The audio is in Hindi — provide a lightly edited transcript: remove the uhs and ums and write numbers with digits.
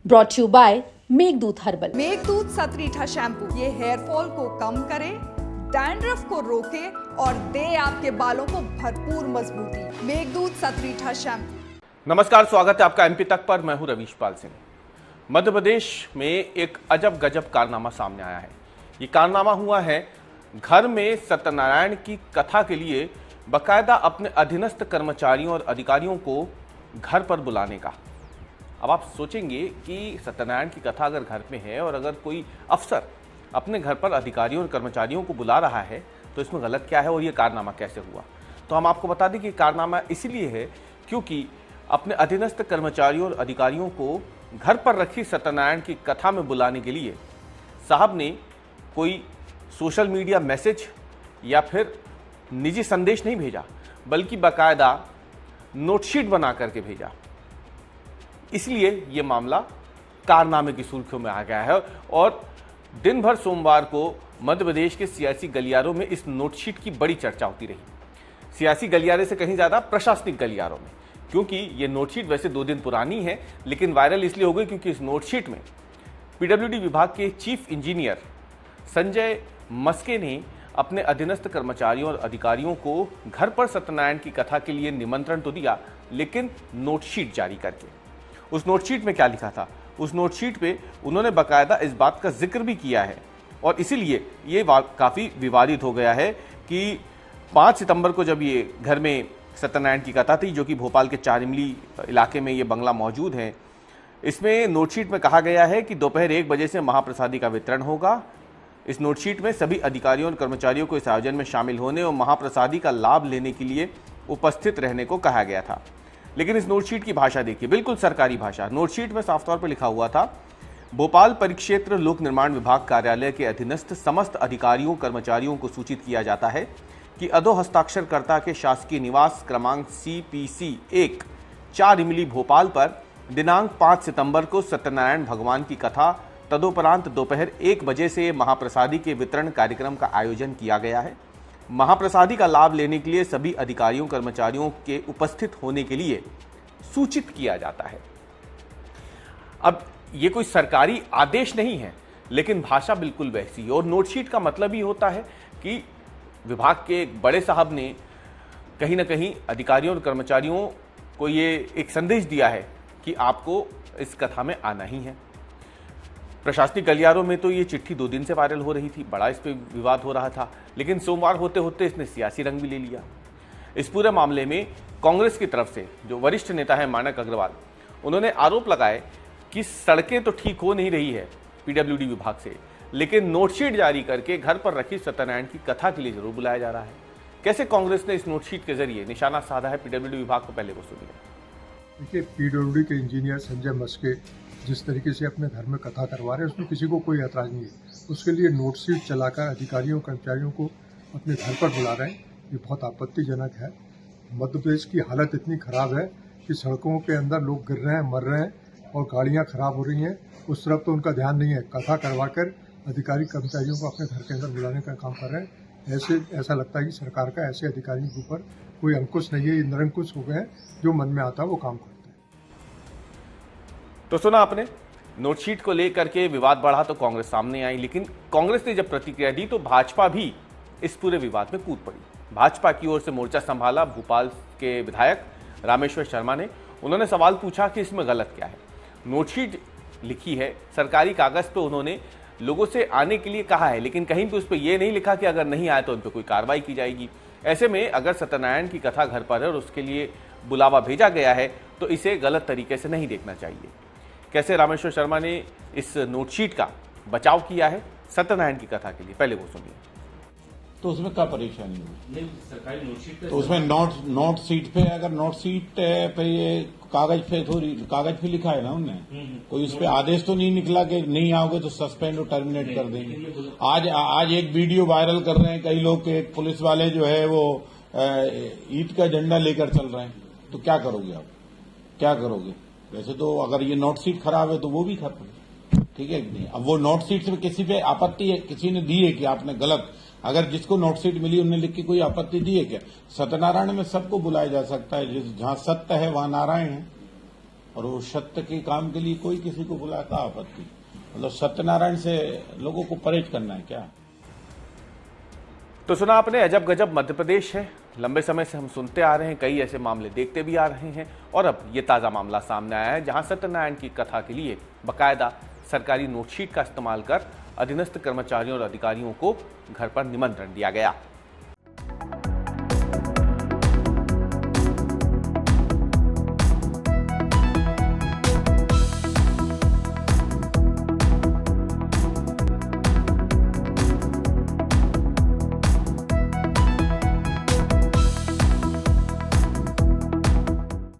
Brought you by Meghdoot herbal. Meghdoot सतरीठा शैम्पू ये हेयर फॉल को कम करे, डैंड्रफ को रोके और दे आपके बालों को भरपूर मजबूती। मेघदूत सतरीठा शैम्पू। नमस्कार, स्वागत है आपका एमपी तक पर। मैं हूं रवीश पाल सिंह। मध्य प्रदेश में एक अजब गजब कारनामा सामने आया है। ये कारनामा हुआ है घर में सत्यनारायण की कथा के लिए बकायदा अपने अधीनस्थ कर्मचारियों और अधिकारियों को घर पर बुलाने का। अब आप सोचेंगे कि सत्यनारायण की कथा अगर घर में है और अगर कोई अफसर अपने घर पर अधिकारियों और कर्मचारियों को बुला रहा है तो इसमें गलत क्या है और ये कारनामा कैसे हुआ। तो हम आपको बता दें कि कारनामा इसलिए है क्योंकि अपने अधीनस्थ कर्मचारियों और अधिकारियों को घर पर रखी सत्यनारायण की कथा में बुलाने के लिए साहब ने कोई सोशल मीडिया मैसेज या फिर निजी संदेश नहीं भेजा, बल्कि बाकायदा नोटशीट बना करके भेजा। इसलिए ये मामला कारनामे की सुर्खियों में आ गया है और दिन भर सोमवार को मध्य प्रदेश के सियासी गलियारों में इस नोटशीट की बड़ी चर्चा होती रही। सियासी गलियारे से कहीं ज्यादा प्रशासनिक गलियारों में, क्योंकि ये नोटशीट वैसे 2 दिन पुरानी है, लेकिन वायरल इसलिए हो गई क्योंकि इस नोटशीट में पीडब्ल्यूडी विभाग के चीफ इंजीनियर संजय मस्के ने अपने अधीनस्थ कर्मचारियों और अधिकारियों को घर पर सत्यनारायण की कथा के लिए निमंत्रण तो दिया, लेकिन नोटशीट जारी करके। उस नोटशीट में क्या लिखा था? उस नोटशीट पे उन्होंने बाकायदा इस बात का जिक्र भी किया है और इसीलिए ये काफ़ी विवादित हो गया है कि 5 सितंबर को जब ये घर में सत्यनारायण की कथा थी, जो कि भोपाल के 4 इमली इलाके में ये बंगला मौजूद है, इसमें नोटशीट में कहा गया है कि दोपहर 1 बजे से महाप्रसादी का वितरण होगा। इस नोटशीट में सभी अधिकारियों और कर्मचारियों को इस आयोजन में शामिल होने और महाप्रसादी का लाभ लेने के लिए उपस्थित रहने को कहा गया था। लेकिन इस नोटशीट की भाषा देखिए, बिल्कुल सरकारी भाषा। नोटशीट में साफ तौर पर लिखा हुआ था, भोपाल परिक्षेत्र लोक निर्माण विभाग कार्यालय के अधीनस्थ समस्त अधिकारियों कर्मचारियों को सूचित किया जाता है कि अधो हस्ताक्षरकर्ता के शासकीय निवास क्रमांक CPC 1 4 इमली भोपाल पर दिनांक 5 सितंबर को सत्यनारायण भगवान की कथा तदोपरांत दोपहर 1 बजे से महाप्रसादी के वितरण कार्यक्रम का आयोजन किया गया है। महाप्रसादी का लाभ लेने के लिए सभी अधिकारियों कर्मचारियों के उपस्थित होने के लिए सूचित किया जाता है। अब ये कोई सरकारी आदेश नहीं है, लेकिन भाषा बिल्कुल वैसी है और नोटशीट का मतलब ही होता है कि विभाग के एक बड़े साहब ने कहीं ना कहीं अधिकारियों और कर्मचारियों को ये एक संदेश दिया है कि आपको इस कथा में आना ही है। प्रशासनिक गलियारों में तो ये चिट्ठी 2 दिन से वायरल हो रही थी, बड़ा इस पर विवाद हो रहा था, लेकिन सोमवार होते होते इसने सियासी रंग भी ले लिया। इस पूरे मामले में कांग्रेस की तरफ से जो वरिष्ठ नेता है मानक अग्रवाल, उन्होंने आरोप लगाए कि सड़कें तो ठीक हो नहीं रही है पीडब्ल्यूडी विभाग से, लेकिन नोटशीट जारी करके घर पर रखी सत्यनारायण की कथा के लिए जरूर बुलाया जा रहा है। कैसे कांग्रेस ने इस नोटशीट के जरिए निशाना साधा है पीडब्ल्यूडी विभाग को, पहले वो सुनिए। देखिए, पीडब्ल्यूडी के इंजीनियर संजय मस्के जिस तरीके से अपने घर में कथा करवा रहे हैं, उसमें किसी को कोई ऐतराज नहीं है। उसके लिए नोटशीट चलाकर अधिकारियों कर्मचारियों को अपने घर पर बुला रहे हैं, ये बहुत आपत्तिजनक है। मध्य प्रदेश की हालत इतनी खराब है कि सड़कों के अंदर लोग गिर रहे हैं, मर रहे हैं और गाड़ियां खराब हो रही हैं। उस तरफ तो उनका ध्यान नहीं है। कथा करवाकर अधिकारी कर्मचारियों को अपने घर के अंदर बुलाने का काम कर रहे हैं। ऐसा लगता है कि सरकार का ऐसे अधिकारियों के ऊपर कोई अंकुश नहीं है, ये निरंकुश हो गए हैं, जो मन में आता है वो काम करते हैं। तो सुना आपने, नोटशीट को लेकर के विवाद बढ़ा तो कांग्रेस सामने आई, लेकिन कांग्रेस ने जब प्रतिक्रिया दी तो भाजपा भी इस पूरे विवाद में कूद पड़ी। भाजपा की ओर से मोर्चा संभाला भोपाल के विधायक रामेश्वर शर्मा ने। उन्होंने सवाल पूछा कि इसमें गलत क्या है। नोटशीट लिखी है, सरकारी कागज पे उन्होंने लोगों से आने के लिए कहा है, लेकिन कहीं पे उस पर यह नहीं लिखा कि अगर नहीं आए तो उन पर कोई कार्रवाई की जाएगी। ऐसे में अगर सत्यनारायण की कथा घर पर है और उसके लिए बुलावा भेजा गया है तो इसे गलत तरीके से नहीं देखना चाहिए। कैसे रामेश्वर शर्मा ने इस नोटशीट का बचाव किया है सत्यनारायण की कथा के लिए, पहले वो सुनिए। तो उसमें क्या परेशानी हुई? नहीं, सरकारी नोटशीट तो उसमें नोट सीट पे, अगर नोट सीट पे ये कागज पे लिखा है ना उनने, कोई उस पे आदेश तो नहीं निकला कि नहीं आओगे तो सस्पेंड और टर्मिनेट कर देंगे। आज एक वीडियो वायरल कर रहे हैं कई लोग के पुलिस वाले जो है वो ईद का झंडा लेकर चल रहे हैं, तो क्या करोगे आप? क्या करोगे? वैसे तो अगर ये नोट सीट खराब है तो वो भी खराब है, ठीक है कि नहीं? अब वो नोट सीट से किसी पे आपत्ति है, किसी ने दी है कि आपने गलत, अगर जिसको नोट सीट मिली उन्होंने लिख के कोई आपत्ति दी है क्या? सत्यनारायण में सबको बुलाया जा सकता है, जहां सत्य है वहां नारायण है। और वो सत्य के काम के लिए कोई किसी को बुलाया, क्या आपत्ति? मतलब सत्यनारायण से लोगों को परहेज करना है क्या? तो सुना आपने, अजब गजब मध्य प्रदेश है। लंबे समय से हम सुनते आ रहे हैं, कई ऐसे मामले देखते भी आ रहे हैं और अब ये ताज़ा मामला सामने आया है जहां सत्यनारायण की कथा के लिए बाकायदा सरकारी नोटशीट का इस्तेमाल कर अधीनस्थ कर्मचारियों और अधिकारियों को घर पर निमंत्रण दिया गया।